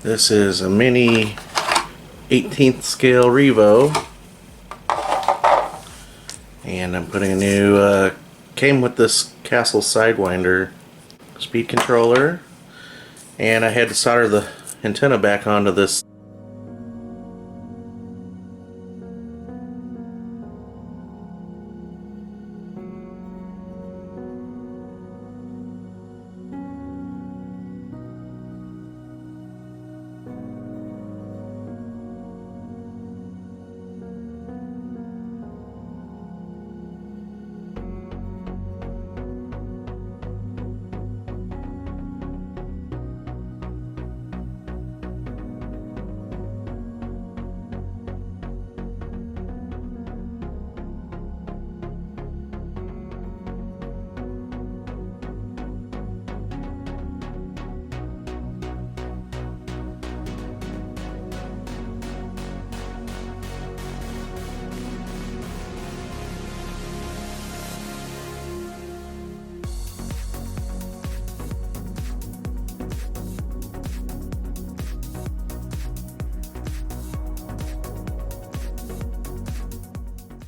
This is a mini 18th scale Revo, and I'm putting a new, came with this Castle Sidewinder speed controller, and I had to solder the antenna back onto this.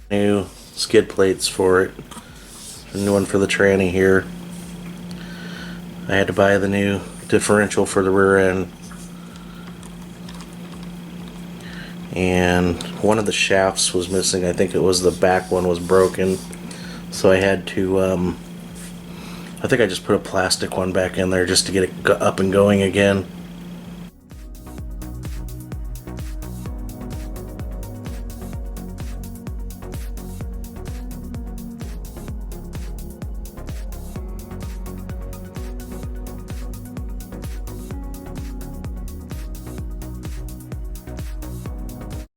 New skid plates for it. A new one for the tranny here. I had to buy the new differential for the rear end. And one of the shafts was missing. I think it was the back one was broken. So I had to, I think I just put a plastic one back in there just to get it up and going again.